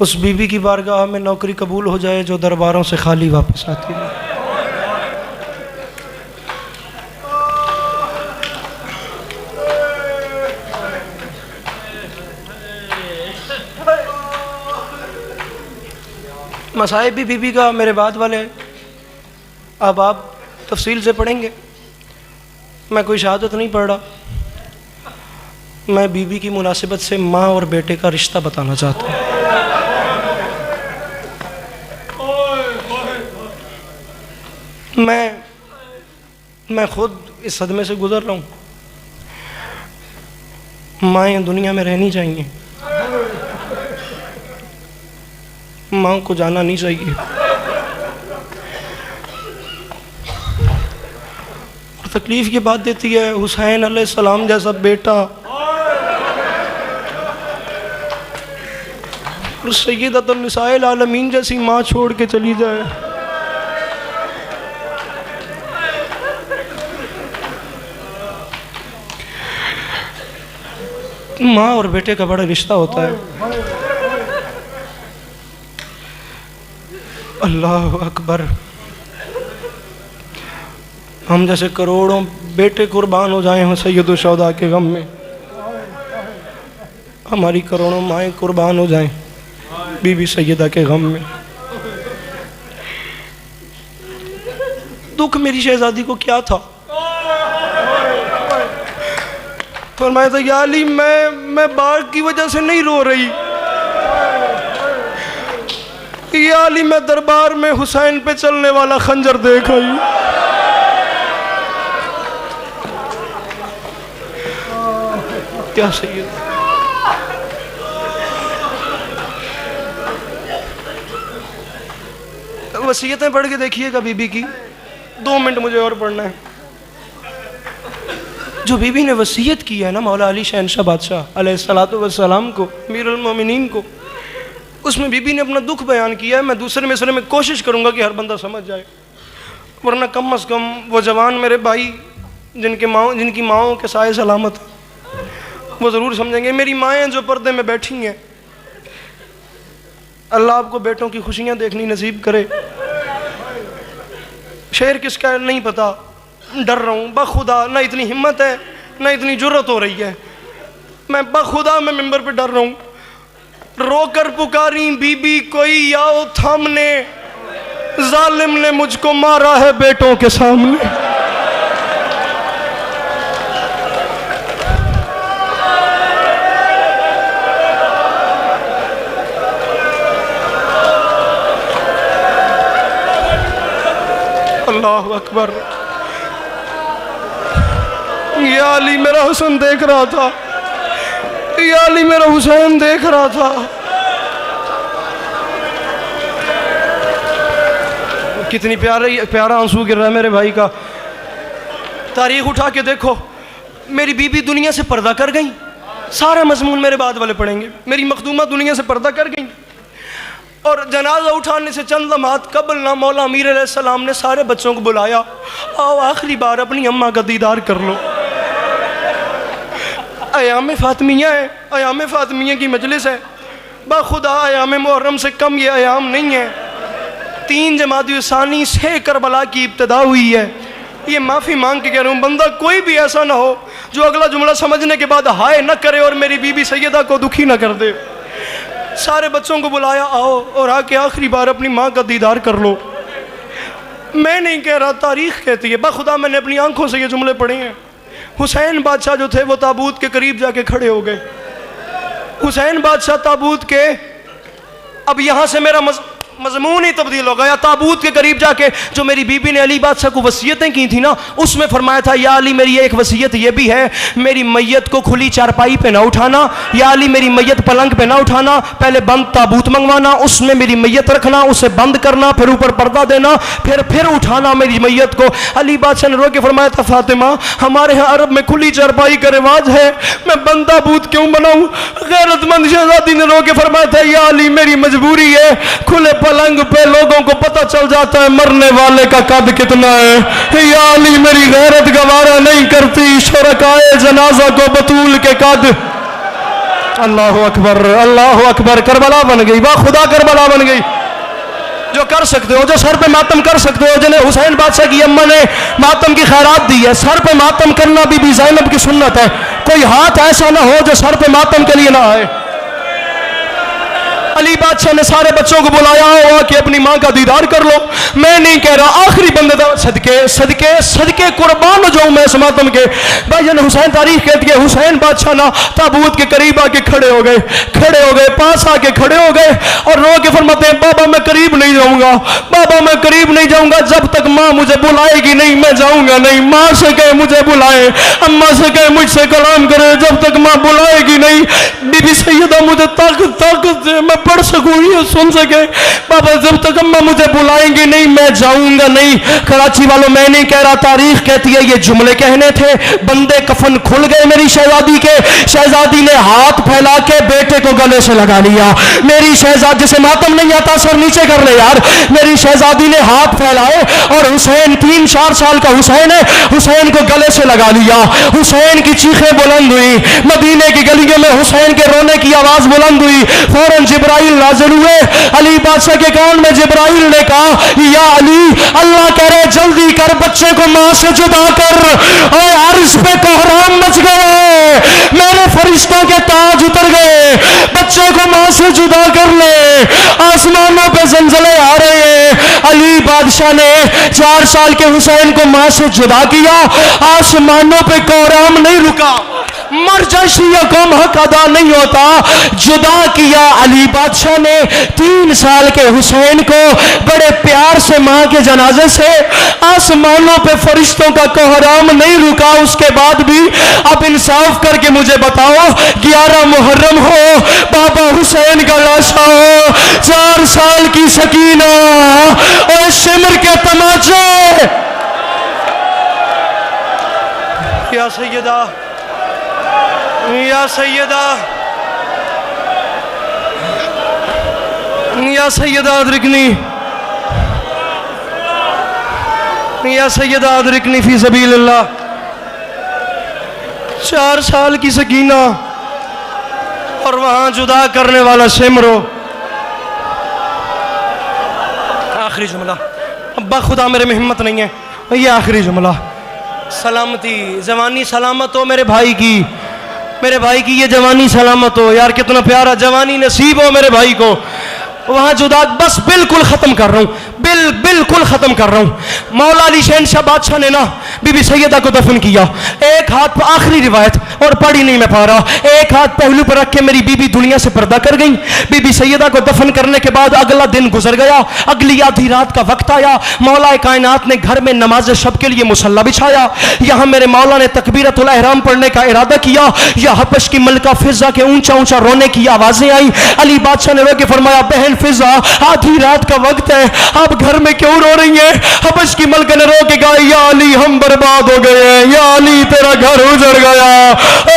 उस बीबी की बारगाह में नौकरी कबूल हो जाए जो दरबारों से खाली वापस आती है। मसाइब भी बीबी का मेरे बाद वाले, अब आप तफसील से पढ़ेंगे। मैं कोई शहादत नहीं पढ़ रहा, मैं बीबी की मुनासिबत से माँ और बेटे का रिश्ता बताना चाहता हूँ। मैं खुद इस सदमे से गुजर रहा हूँ। माएँ दुनिया में रहनी चाहिए, माँ को जाना नहीं चाहिए। और तकलीफ की बात देती है हुसैन अलैहिस्सलाम जैसा बेटा और सय्यदतुन निसाइल आलमीन जैसी माँ छोड़ के चली जाए। माँ और बेटे का बड़ा रिश्ता होता है। अल्लाह अकबर। हम जैसे करोड़ों बेटे कुर्बान हो जाए हों सैयदुल शुहदा के गम में, हमारी करोड़ों माएँ कुर्बान हो जाएं बीबी सैयदा के गम में। दुख मेरी शहजादी को क्या था? फरमाया था या अली मैं बाग की वजह से नहीं रो रही, या अली मैं दरबार में हुसैन पे चलने वाला खंजर देख आई। क्या सही है? वसीयतें पढ़ के देखिएगा बीबी की। 2 मिनट मुझे और पढ़ना है। जो बीबी ने वसीयत की है ना मौला अली शहंशाह बादशाह अलैहिस्सलातु वस्सलाम को, अमीरुल मोमिनीन को, उसमें बीबी ने अपना दुख बयान किया है। मैं दूसरे मिसरे में कोशिश करूंगा कि हर बंदा समझ जाए, वरना कम अज़ कम वो जवान मेरे भाई जिनकी माँओं के साए सलामत वो ज़रूर समझेंगे। मेरी माएँ जो पर्दे में बैठी हैं, अल्लाह आपको बेटों की खुशियाँ देखनी नसीब करे। शेर किसका है नहीं पता, डर रहा हूँ बखुदा, ना इतनी हिम्मत है ना इतनी जुर्रत हो रही है। मैं बखुदा मैं मिंबर पे डर रहा हूँ। रोकर पुकारी बीबी कोई आओ थामने, जालिम ने मुझको मारा है बेटों के सामने। अल्लाह अकबर। या अली मेरा हुसैन देख रहा था, या अली मेरा हुसैन देख रहा था। कितनी प्यारा आंसू गिर रहा है मेरे भाई का। तारीख उठा के देखो, मेरी बीबी दुनिया से पर्दा कर गई। सारा मजमून मेरे बाद वाले पढ़ेंगे। मेरी मखदूमा दुनिया से पर्दा कर गई और जनाजा उठाने से चंद लम्हात कबल ना मौला अमीर अलैहिस्सलाम ने सारे बच्चों को बुलाया, आओ आखिरी बार अपनी अम्मा का दीदार कर लो। अयाम फातिमिया है, अयाम फातिमिया की मजलिस है। बाखुदा अयाम मुहर्रम से कम ये अयाम नहीं है। 3 जमादी सानी से करबला की इब्तिदा हुई है। ये माफ़ी मांग के कह रहा हूँ, बंदा कोई भी ऐसा ना हो जो अगला जुमला समझने के बाद हाय न करे और मेरी बीबी सैयदा को दुखी न कर दे। सारे बच्चों को बुलाया, आओ और आके आखिरी बार अपनी माँ का दीदार कर लो। मैं नहीं कह रहा, तारीख कहती है। बाखुदा मैंने अपनी आंखों से ये जुमले पढ़े हैं। हुसैन बादशाह जो थे वो ताबूत के करीब जाके खड़े हो गए। हुसैन बादशाह ताबूत के, अब यहाँ से मेरा मजमून ही तब्दील हो गया। ताबूत के करीब जाके जो मेरी बीबी ने अली बादशाह को वसीयतें की थी ना, उसमें फरमाया था या अली मेरी एक वसीयत ये भी है, मेरी मैयत को खुली चारपाई पे ना उठाना। या अली मेरी मैयत पलंग पे ना उठाना, पहले बंद ताबूत मंगवाना, उसमें मेरी मैयत रखना, उसे बंद करना, फिर ऊपर पर्दा देना, फिर उठाना मेरी मैयत को। अली बादशाह ने रो के फरमाया था फातिमा हमारे यहाँ अरब में खुली चारपाई का रिवाज है, मैं बंद ताबूत क्यों बनाऊँ? गैरतमंद शहजादी ने रो के फरमाया था या अली मेरी मजबूरी है, खुले पलंग पे लोगों को पता चल जाता है मरने वाले का कद कितना है। या अली मेरी गैरत गवारा नहीं करती शुरकाए जनाजा को बतूल के कद। अल्लाह अकबर, अल्लाह अकबर। करबला बन गई, वाह खुदा करबला बन गई। जो कर सकते हो, जो सर पे मातम कर सकते हो, जिन्हें हुसैन बादशाह की अम्मा ने मातम की खैरात दी है, सर पे मातम करना बीबी ज़ैनब की सुन्नत है। कोई हाथ ऐसा ना हो जो सर पे मातम के लिए ना आए। अली बादशाह ने सारे बच्चों को बुलाया हुआ कि अपनी माँ का दीदार कर लो। मैं नहीं कह रहा, आखिरी बंदे सदके सदके सदके कुर्बान हो जाऊं मैं इस मातम के। भाई हुसैन तारीख कहती है, हुसैन बादशाह ना ताबूत के करीब आके खड़े हो गए, पास आके खड़े हो गए और रो के फरमाते हैं, बाबा मैं करीब नहीं जाऊंगा, बाबा मैं करीब नहीं जाऊंगा, जब तक माँ मुझे बुलाएगी नहीं मैं जाऊंगा नहीं। माँ से कहे मुझे बुलाए, अम्मा से कहे मुझसे कलाम करे, जब तक माँ बुलाएगी नहीं। बीबी सैयदा मुझे ताकत दे, मैं पढ़ सकूं, ये सुन सके। बाबा जब तक अम्मा मुझे बुलाएंगे नहीं मैं जाऊंगा नहीं। कराची वालों, मैं नहीं कह रहा, तारीख कहती है ये जुमले कहने थे। बंदे कफन खुल गए मेरी शहजादी के। शहजादी ने हाथ फैला के बेटे को गले से लगा लिया। मेरी शहजादी, जिसे मातम नहीं आता सर नीचे कर ले यार। मेरी शहजादी ने हाथ फैलाए और हुसैन 3-4 साल का हुसैन है, हुसैन को गले से लगा लिया। हुसैन की चीखें बुलंद हुई, मदीने की गलियों में हुसैन के रोने की आवाज बुलंद हुई। फौरन जिब्राइल नाज़िल हुए। अली बादशाह के कान में जिब्राइल ने कहा, या अली, अल्लाह कह रहे जल्दी कर, बच्चे को मां से जुदा कर। और अर्श पे कोहराम मच गए, मेरे फरिश्तों के ताज उतर गए, बच्चे को मां से जुदा कर ले। आसमानों पे जंजले आ रहे हैं। अली बादशाह ने 4 साल के हुसैन को मां से जुदा किया, आसमानों पे कोहराम नहीं रुका। मरजशी कौम हक अदा नहीं होता, जुदा किया अली बादशाह ने 3 साल के हुसैन को बड़े प्यार से मां के जनाजे से। आसमानों पे फरिश्तों का कोहराम नहीं रुका उसके बाद भी। अब इंसाफ करके मुझे बताओ, 11 मुहर्रम हो, बाबा हुसैन का लाशा हो, 4 साल की सकीना और शिमर के तमाचे। या सैयदा, या सैयदा, या सैयदा अदरिकनी, या सैयदा अदरिकनी फी सबीलिल्लाह। 4 साल की सकीना और वहां जुदा करने वाला शिमरो। आखिरी जुमला, अब्बा खुदा मेरे में हिम्मत नहीं है, ये आखिरी जुमला। सलामती, जवानी सलामत हो मेरे भाई की, मेरे भाई की ये जवानी सलामत हो। यार कितना प्यारा जवानी नसीब हो मेरे भाई को। वहां जुदा, बस बिल्कुल खत्म कर रहा हूं, बिल्कुल खत्म कर रहा हूं। मौला अली शहनशाह बादशाह ने ना बीबी सैयदा को दफन किया। एक हाथ पर, आखिरी रिवायत और पढ़ी नहीं मैं पा रहा, एक हाथ पहलू पर रख के मेरी बीबी दुनिया से पर्दा कर गई। बीबी सैयदा को दफन करने के बाद अगला दिन गुजर गया, अगली आधी रात का वक्त आया। मौला कायनात ने घर में नमाज शब के लिए मुसल्ला बिछाया। यहां मेरे मौला ने तकबीरतुल एहराम पढ़ने का इरादा किया। यह हबश की मलका फिजा के ऊंचा ऊंचा रोने की आवाजें आई। अली बादशाह ने रो के फरमाया, बहन फिजा, आधी रात का वक्त है, आप घर में क्यों रो रही है? हबश की मलका ने रो के कहा, या अली हम बर्बाद हो गए हैं, या अली तेरा घर उजड़ गया।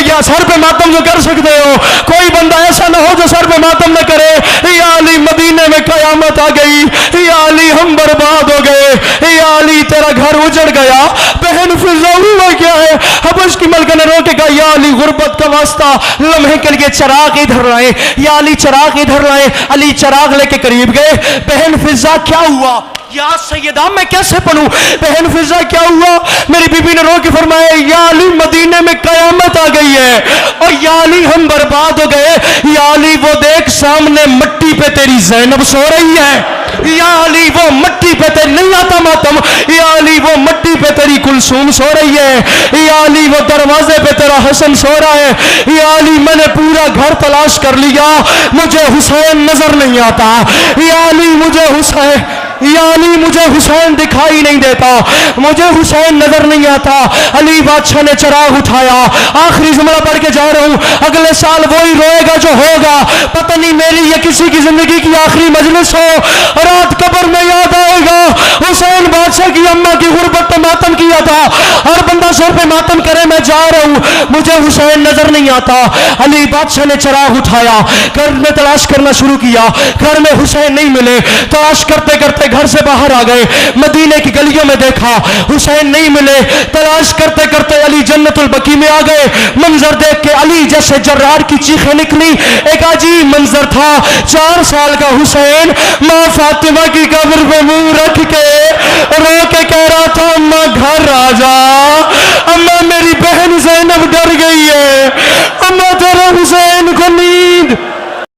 या सर पे मातम जो कर सकते हो, कोई बंदा ऐसा ना हो जो सर पे मातम न करे। या अली मदीने में कयामत आ गई, या अली हम बर्बाद हो गए, या अली तेरा घर उजड़ गया। बहन फिजा हुआ क्या है? हबश की मलका ने रो के कहा, या अली गुर्बत का वास्ता, लम्हे के लिए चिराग इधर लाए, या अली चिराग इधर लाए। अली चिराग लेके करीब गए। बहन फिजा क्या हुआ? या सैयदा मैं कैसे पढ़ूं? बहन फिजा क्या हुआ? मेरी बीबी ने रो के फरमाया, या अली मदीने में कयामत आ गई है, और या अली हम बर्बाद हो गए। या अली वो देख सामने मट्टी पे तेरी ज़ैनब सो रही है। या अली वो मट्टी पे तेरी, नहीं आता मातम, या अली वो मट्टी पे तेरी कुलसूम सो रही है। या अली वो दरवाजे पे तेरा हसन सो रहा है। या अली मैंने पूरा घर तलाश कर लिया, मुझे हुसैन नजर नहीं आता। या अली मुझे हुसैन, या अली मुझे हुसैन दिखाई नहीं देता, मुझे हुसैन नजर नहीं आता। अली बादशाह ने चिराग उठाया। आखिरी जुमला पढ़ के जा रहा हूं, अगले साल वही रोएगा जो होगा। पता नहीं मेरी या किसी की जिंदगी की आखिरी मजलिस हो, रात कब्र में याद आएगा हुसैन बादशाह की अम्मा की गुर्बत पे मातम किया था। हर बंदा सर पे मातम करे, मैं जा रहा हूं, मुझे हुसैन नजर नहीं आता। अली बादशाह ने चिराग उठाया, घर में तलाश करना शुरू किया, घर में हुसैन नहीं मिले। तलाश करते करते घर से बाहर आ गए, मदीने की गलियों में देखा, हुसैन नहीं मिले। तलाश करते करते अली जन्नतुल बकी में आ गए। मंजर देख के अली जैसे जर्रार की चीखें निकली। एक अजीब मंजर था, 4 साल का हुसैन माँ फातिमा की कब्र पे मुंह रख